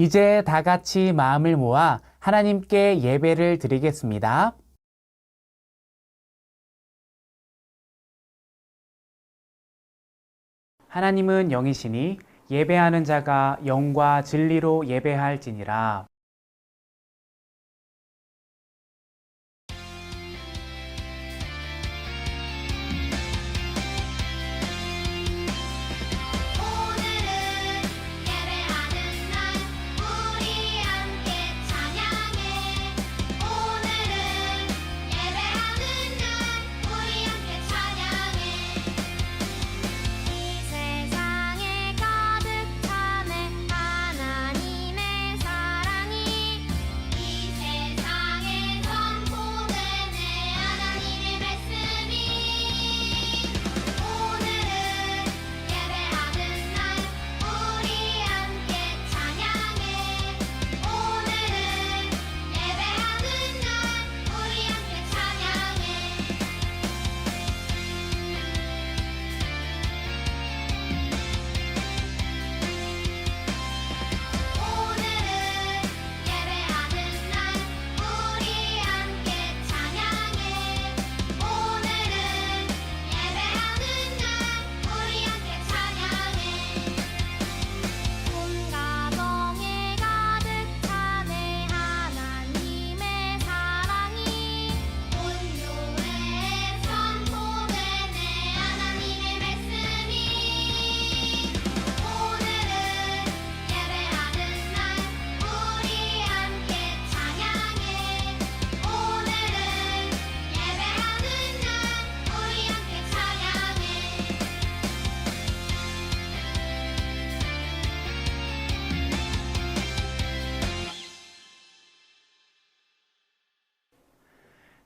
이제 다 같이 마음을 모아 하나님께 예배를 드리겠습니다. 하나님은 영이시니 예배하는 자가 영과 진리로 예배할지니라.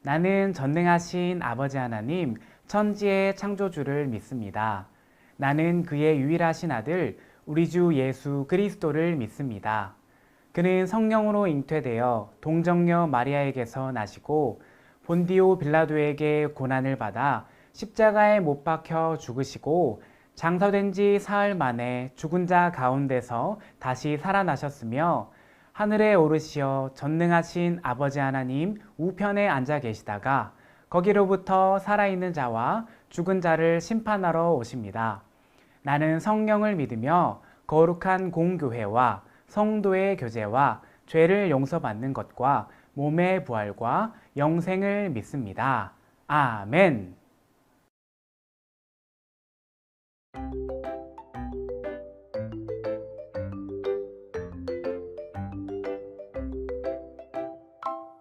나는 전능하신 아버지 하나님, 천지의 창조주를 믿습니다. 나는 그의 유일하신 아들, 우리 주 예수 그리스도를 믿습니다. 그는 성령으로 잉태되어 동정녀 마리아에게서 나시고 본디오 빌라도에게 고난을 받아 십자가에 못 박혀 죽으시고 장사된 지 사흘 만에 죽은 자 가운데서 다시 살아나셨으며 하늘에 오르시어 전능하신 아버지 하나님 우편에 앉아 계시다가 거기로부터 살아있는 자와 죽은 자를 심판하러 오십니다. 나는 성령을 믿으며 거룩한 공교회와 성도의 교제와 죄를 용서받는 것과 몸의 부활과 영생을 믿습니다. 아멘.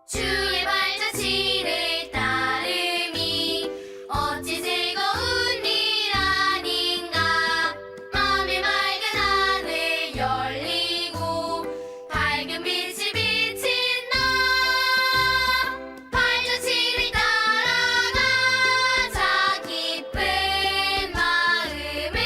주의 발자취를 따르미 어찌 즐거운 일 아닌가. 마음의 맑은 하늘 열리고 밝은 빛이 비친다. 발자취를 따라가자 기쁜 마음을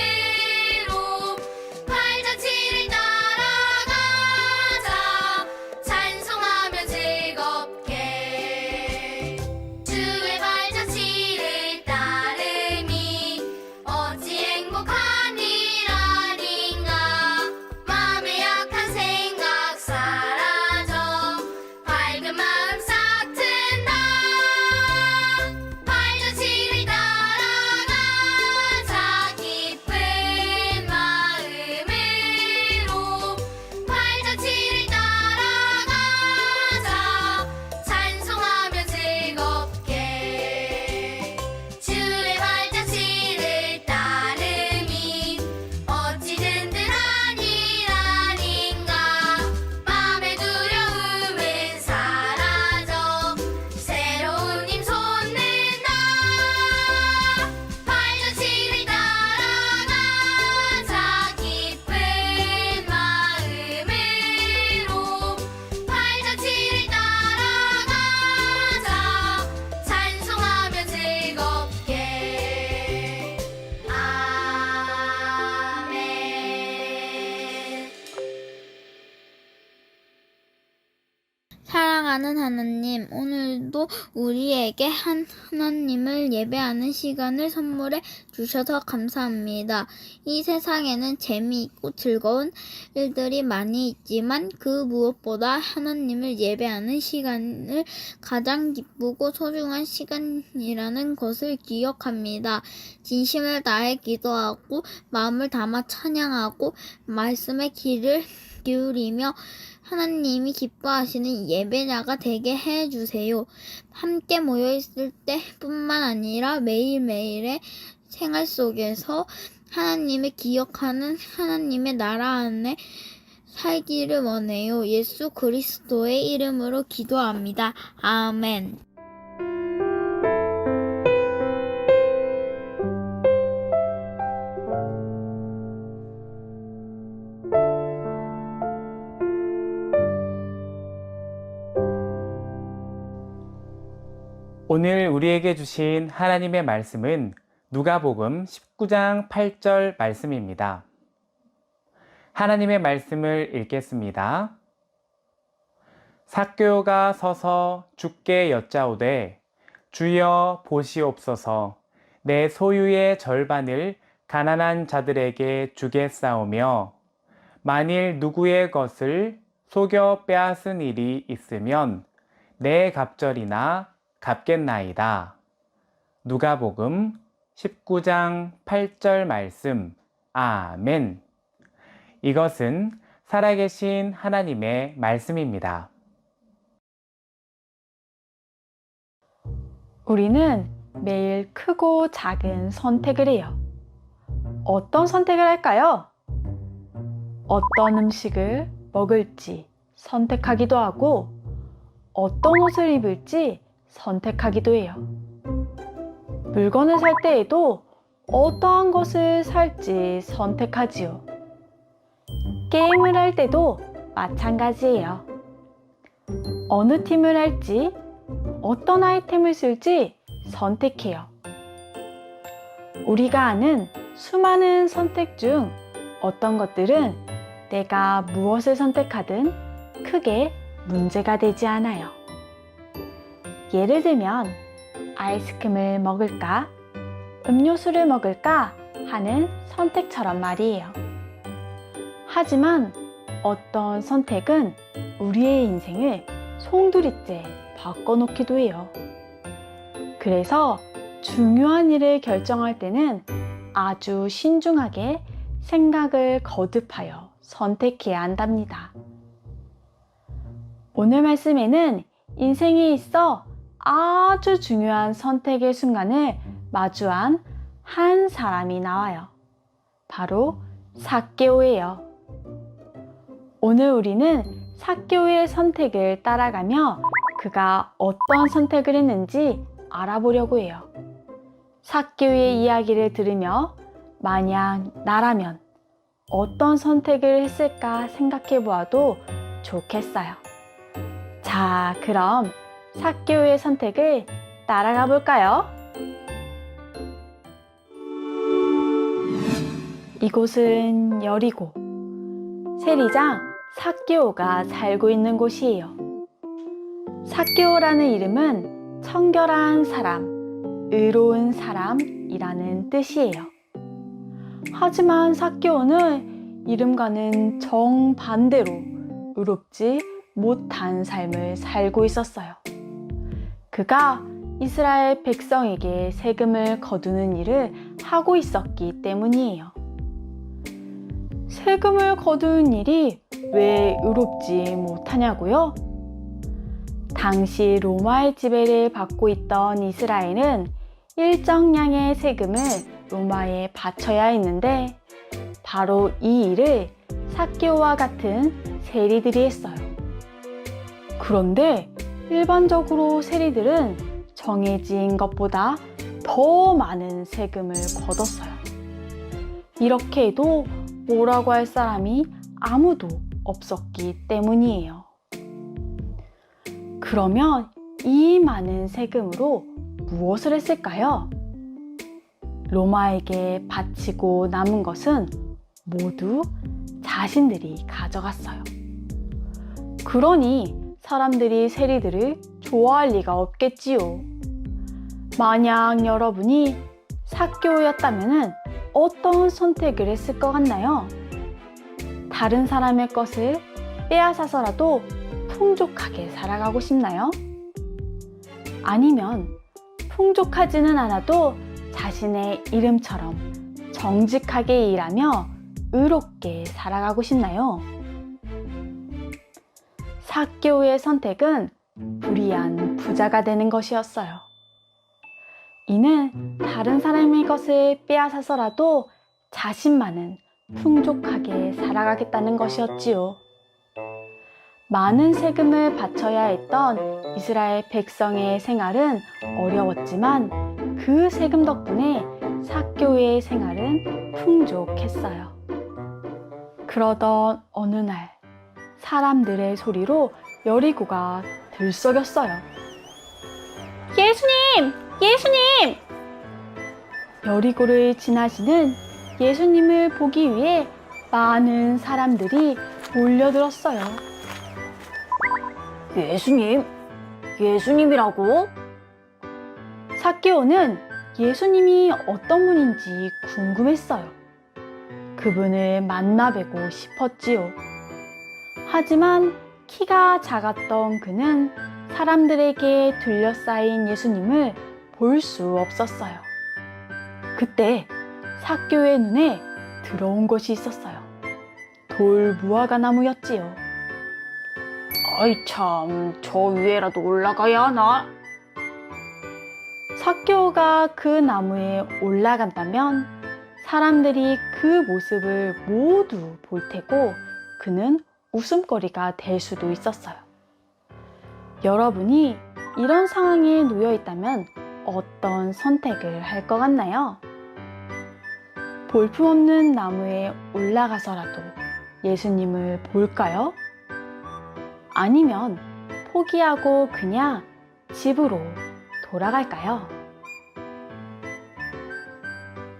사랑하는 하나님, 오늘도 우리에게 하나님을 예배하는 시간을 선물해 주셔서 감사합니다. 이 세상에는 재미있고 즐거운 일들이 많이 있지만 그 무엇보다 하나님을 예배하는 시간을 가장 기쁘고 소중한 시간이라는 것을 기억합니다. 진심을 다해 기도하고 마음을 담아 찬양하고 말씀에 귀를 기울이며 하나님이 기뻐하시는 예배자가 되게 해주세요. 함께 모여있을 때뿐만 아니라 매일매일의 생활 속에서 하나님을 기억하는 하나님의 나라 안에 살기를 원해요. 예수 그리스도의 이름으로 기도합니다. 아멘. 오늘 우리에게 주신 하나님의 말씀은 누가복음 19장 8절 말씀입니다. 하나님의 말씀을 읽겠습니다. 삭개오가 서서 주께 여짜오되 주여 보시옵소서 내 소유의 절반을 가난한 자들에게 주겠사오며 만일 누구의 것을 속여 빼앗은 일이 있으면 내 갑절이나 갚겠나이다. 누가복음 19장 8절 말씀. 아멘. 이것은 살아계신 하나님의 말씀입니다. 우리는 매일 크고 작은 선택을 해요. 어떤 선택을 할까요? 어떤 음식을 먹을지 선택하기도 하고 어떤 옷을 입을지 선택하기도 해요. 물건을 살 때에도 어떠한 것을 살지 선택하지요. 게임을 할 때도 마찬가지예요. 어느 팀을 할지, 어떤 아이템을 쓸지 선택해요. 우리가 아는 수많은 선택 중 어떤 것들은 내가 무엇을 선택하든 크게 문제가 되지 않아요. 예를 들면 아이스크림을 먹을까, 음료수를 먹을까 하는 선택처럼 말이에요. 하지만 어떤 선택은 우리의 인생을 송두리째 바꿔놓기도 해요. 그래서 중요한 일을 결정할 때는 아주 신중하게 생각을 거듭하여 선택해야 한답니다. 오늘 말씀에는 인생에 있어 아주 중요한 선택의 순간을 마주한 한 사람이 나와요. 바로 삭개오예요. 오늘 우리는 삭개오의 선택을 따라가며 그가 어떤 선택을 했는지 알아보려고 해요. 삭개오의 이야기를 들으며 만약 나라면 어떤 선택을 했을까 생각해 보아도 좋겠어요. 자, 그럼 삭개오의 선택을 따라가 볼까요? 이곳은 여리고, 세리장 삭개오가 살고 있는 곳이에요. 삭개오라는 이름은 청결한 사람, 의로운 사람이라는 뜻이에요. 하지만 삭개오는 이름과는 정반대로 의롭지 못한 삶을 살고 있었어요. 그가 이스라엘 백성에게 세금을 거두는 일을 하고 있었기 때문이에요. 세금을 거두는 일이 왜 의롭지 못하냐고요? 당시 로마의 지배를 받고 있던 이스라엘은 일정량의 세금을 로마에 바쳐야 했는데 바로 이 일을 삭개오와 같은 세리들이 했어요. 그런데 일반적으로 세리들은 정해진 것보다 더 많은 세금을 거뒀어요. 이렇게 해도 뭐라고 할 사람이 아무도 없었기 때문이에요. 그러면 이 많은 세금으로 무엇을 했을까요? 로마에게 바치고 남은 것은 모두 자신들이 가져갔어요. 그러니 사람들이 세리들을 좋아할 리가 없겠지요. 만약 여러분이 삭개오였다면 어떤 선택을 했을 것 같나요? 다른 사람의 것을 빼앗아서라도 풍족하게 살아가고 싶나요? 아니면 풍족하지는 않아도 자신의 이름처럼 정직하게 일하며 의롭게 살아가고 싶나요? 삭개오의 선택은 불의한 부자가 되는 것이었어요. 이는 다른 사람의 것을 빼앗아서라도 자신만은 풍족하게 살아가겠다는 것이었지요. 많은 세금을 바쳐야 했던 이스라엘 백성의 생활은 어려웠지만 그 세금 덕분에 삭개오의 생활은 풍족했어요. 그러던 어느 날 사람들의 소리로 여리고가 들썩였어요. 예수님! 예수님! 여리고를 지나시는 예수님을 보기 위해 많은 사람들이 몰려들었어요. 예수님? 예수님이라고? 삭개오는 예수님이 어떤 분인지 궁금했어요. 그분을 만나뵈고 싶었지요. 하지만 키가 작았던 그는 사람들에게 둘러싸인 예수님을 볼 수 없었어요. 그때 삭개오의 눈에 들어온 것이 있었어요. 돌 무화과 나무였지요. 아이 참, 저 위에라도 올라가야 하나? 삭개오가 그 나무에 올라간다면 사람들이 그 모습을 모두 볼 테고 그는 웃음거리가 될 수도 있었어요. 여러분이 이런 상황에 놓여 있다면 어떤 선택을 할 것 같나요? 볼품없는 나무에 올라가서라도 예수님을 볼까요? 아니면 포기하고 그냥 집으로 돌아갈까요?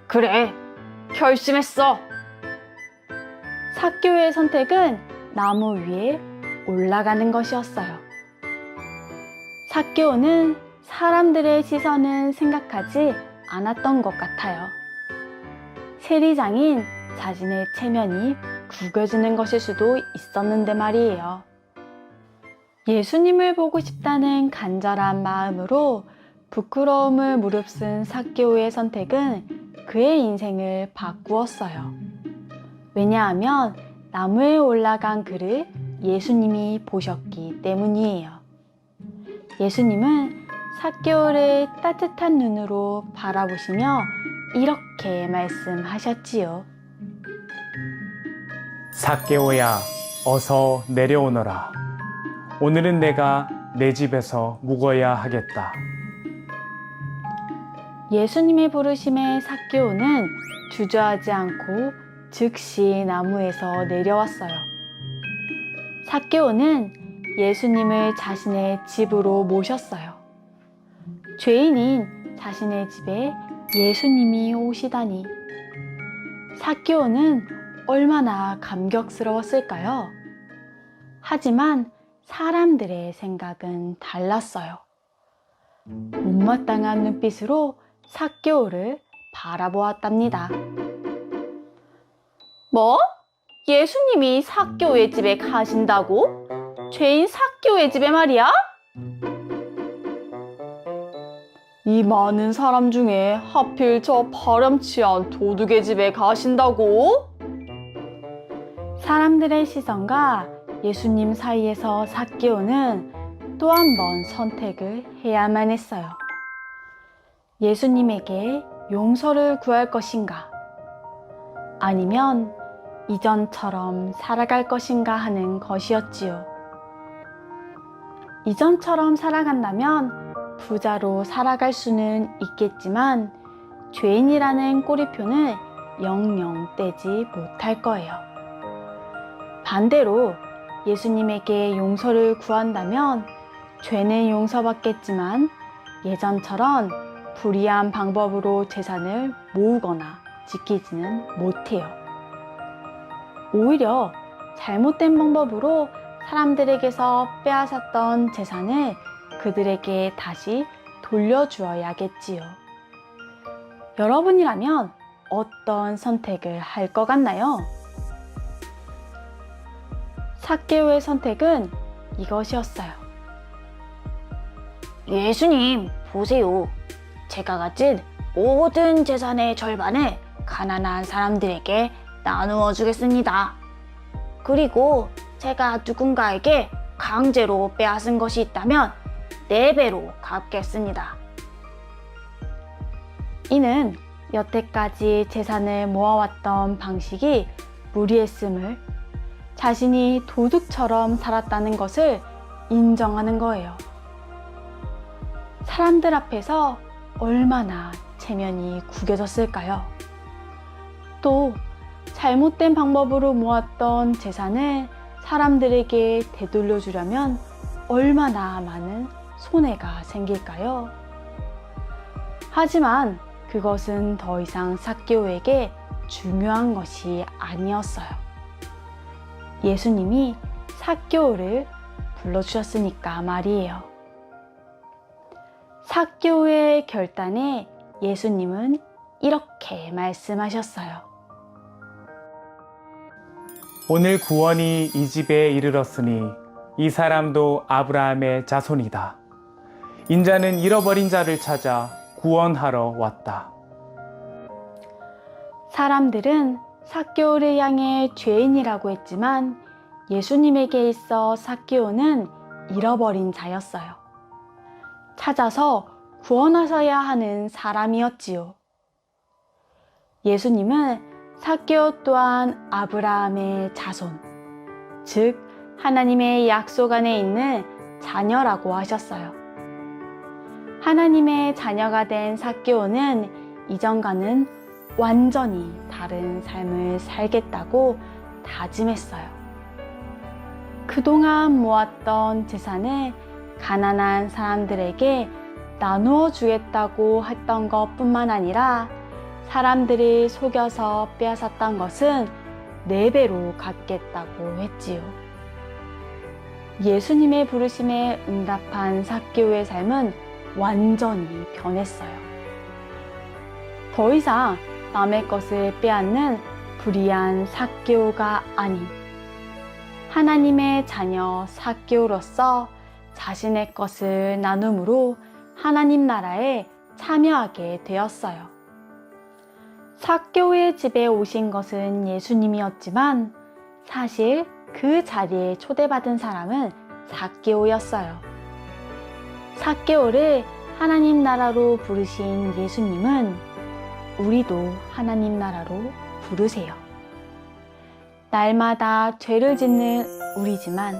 그래, 결심했어. 삭개오의 선택은 나무 위에 올라가는 것이었어요. 삭개오는 사람들의 시선은 생각하지 않았던 것 같아요. 세리장인 자신의 체면이 구겨지는 것일 수도 있었는데 말이에요. 예수님을 보고 싶다는 간절한 마음으로 부끄러움을 무릅쓴 삭개오의 선택은 그의 인생을 바꾸었어요. 왜냐하면 나무에 올라간 그를 예수님이 보셨기 때문이에요. 예수님은 삭개오를 따뜻한 눈으로 바라보시며 이렇게 말씀하셨지요. 삭개오야, 어서 내려오너라. 오늘은 내가 내 집에서 묵어야 하겠다. 예수님의 부르심에 삭개오는 주저하지 않고 즉시 나무에서 내려왔어요. 삭개오는 예수님을 자신의 집으로 모셨어요. 죄인인 자신의 집에 예수님이 오시다니. 삭개오는 얼마나 감격스러웠을까요? 하지만 사람들의 생각은 달랐어요. 못마땅한 눈빛으로 삭개오를 바라보았답니다. 뭐? 예수님이 삭개오의 집에 가신다고? 죄인 삭개오의 집에 말이야? 이 많은 사람 중에 하필 저 파렴치한 도둑의 집에 가신다고? 사람들의 시선과 예수님 사이에서 삭개오는 또 한 번 선택을 해야만 했어요. 예수님에게 용서를 구할 것인가? 아니면 이전처럼 살아갈 것인가 하는 것이었지요. 이전처럼 살아간다면 부자로 살아갈 수는 있겠지만 죄인이라는 꼬리표는 영영 떼지 못할 거예요. 반대로 예수님에게 용서를 구한다면 죄는 용서받겠지만 예전처럼 불의한 방법으로 재산을 모으거나 지키지는 못해요. 오히려 잘못된 방법으로 사람들에게서 빼앗았던 재산을 그들에게 다시 돌려주어야겠지요. 여러분이라면 어떤 선택을 할 것 같나요? 삭개오의 선택은 이것이었어요. 예수님, 보세요. 제가 가진 모든 재산의 절반을 가난한 사람들에게 나누어 주겠습니다. 그리고 제가 누군가에게 강제로 빼앗은 것이 있다면 4배로 갚겠습니다. 이는 여태까지 재산을 모아왔던 방식이 무리했음을, 자신이 도둑처럼 살았다는 것을 인정하는 거예요. 사람들 앞에서 얼마나 체면이 구겨졌을까요? 또 잘못된 방법으로 모았던 재산을 사람들에게 되돌려 주려면 얼마나 많은 손해가 생길까요? 하지만 그것은 더 이상 삭개오에게 중요한 것이 아니었어요. 예수님이 삭개오를 불러주셨으니까 말이에요. 삭개오의 결단에 예수님은 이렇게 말씀하셨어요. 오늘 구원이 이 집에 이르렀으니 이 사람도 아브라함의 자손이다. 인자는 잃어버린 자를 찾아 구원하러 왔다. 사람들은 삭개오를 향해 죄인이라고 했지만 예수님에게 있어 삭개오는 잃어버린 자였어요. 찾아서 구원하셔야 하는 사람이었지요. 예수님은 삭개오 또한 아브라함의 자손, 즉 하나님의 약속 안에 있는 자녀라고 하셨어요. 하나님의 자녀가 된 삭개오는 이전과는 완전히 다른 삶을 살겠다고 다짐했어요. 그동안 모았던 재산을 가난한 사람들에게 나누어 주겠다고 했던 것뿐만 아니라 사람들이 속여서 빼앗았던 것은 4배로 갚겠다고 했지요. 예수님의 부르심에 응답한 삭개오의 삶은 완전히 변했어요. 더 이상 남의 것을 빼앗는 불의한 삭개오가 아닌 하나님의 자녀 삭개오로서 자신의 것을 나눔으로 하나님 나라에 참여하게 되었어요. 삭개오의 집에 오신 것은 예수님이었지만 사실 그 자리에 초대받은 사람은 삭개오였어요. 삭개오를 하나님 나라로 부르신 예수님은 우리도 하나님 나라로 부르세요. 날마다 죄를 짓는 우리지만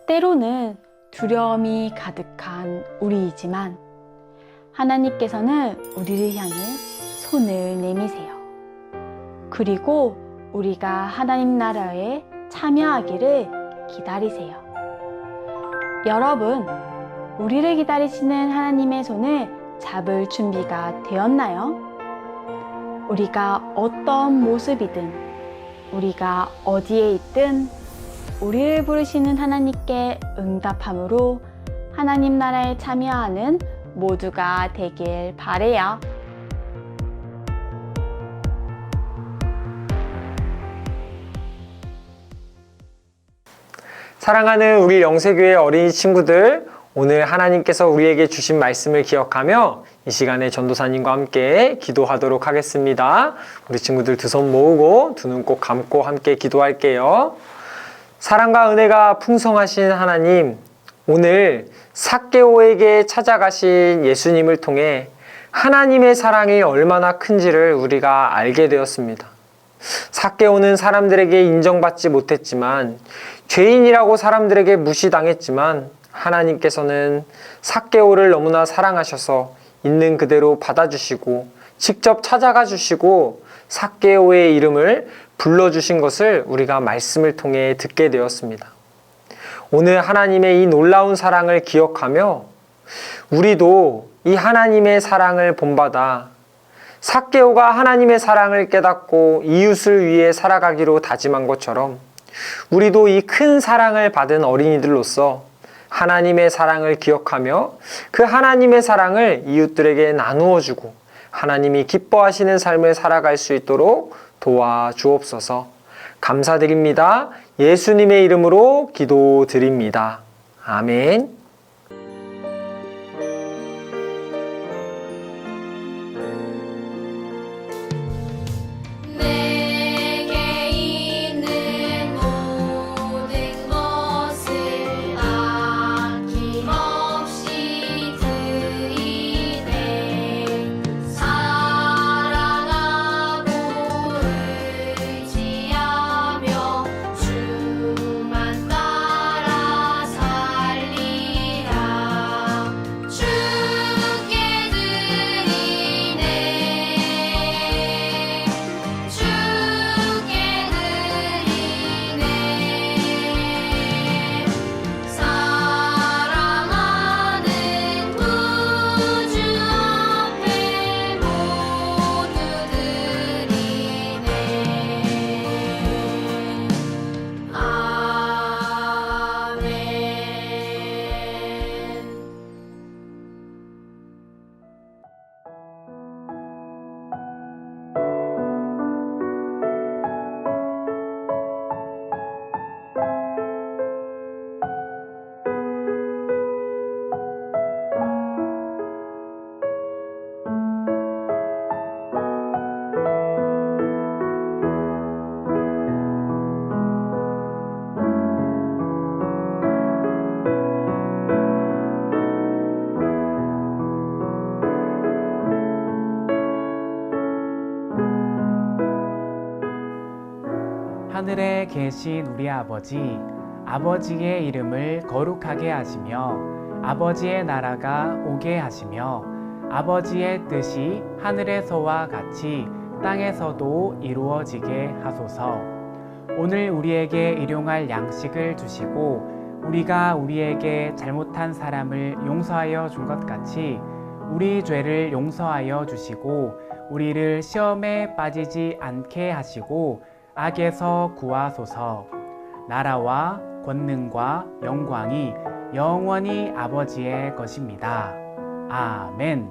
때로는 두려움이 가득한 우리이지만 하나님께서는 우리를 향해 손을 내미세요. 그리고 우리가 하나님 나라에 참여하기를 기다리세요. 여러분, 우리를 기다리시는 하나님의 손을 잡을 준비가 되었나요? 우리가 어떤 모습이든, 우리가 어디에 있든 우리를 부르시는 하나님께 응답함으로 하나님 나라에 참여하는 모두가 되길 바래요. 사랑하는 우리 영세교회 어린이 친구들, 오늘 하나님께서 우리에게 주신 말씀을 기억하며 이 시간에 전도사님과 함께 기도하도록 하겠습니다. 우리 친구들 두 손 모으고 두 눈 꼭 감고 함께 기도할게요. 사랑과 은혜가 풍성하신 하나님, 오늘 삭개오에게 찾아가신 예수님을 통해 하나님의 사랑이 얼마나 큰지를 우리가 알게 되었습니다. 삭개오는 사람들에게 인정받지 못했지만, 죄인이라고 사람들에게 무시당했지만 하나님께서는 삭개오를 너무나 사랑하셔서 있는 그대로 받아주시고 직접 찾아가 주시고 삭개오의 이름을 불러주신 것을 우리가 말씀을 통해 듣게 되었습니다. 오늘 하나님의 이 놀라운 사랑을 기억하며 우리도 이 하나님의 사랑을 본받아 삭개오가 하나님의 사랑을 깨닫고 이웃을 위해 살아가기로 다짐한 것처럼 우리도 이 큰 사랑을 받은 어린이들로서 하나님의 사랑을 기억하며 그 하나님의 사랑을 이웃들에게 나누어 주고 하나님이 기뻐하시는 삶을 살아갈 수 있도록 도와주옵소서. 감사드립니다. 예수님의 이름으로 기도드립니다. 아멘. 내게 있는 모든 것을 아낌없이 드리네. 사랑하고 의지하며 주만 따라 살리라. 주께 드리네. 주께 드리네. 사랑하는 구주 앞에 모두 드리네. 아멘. 하늘에 계신 우리 아버지, 아버지의 이름을 거룩하게 하시며 아버지의 나라가 오게 하시며 아버지의 뜻이 하늘에서와 같이 땅에서도 이루어지게 하소서. 오늘 우리에게 일용할 양식을 주시고 우리가 우리에게 잘못한 사람을 용서하여 준 것 같이 우리 죄를 용서하여 주시고 우리를 시험에 빠지지 않게 하시고 악에서 구하소서. 나라와 권능과 영광이 영원히 아버지의 것입니다. 아멘.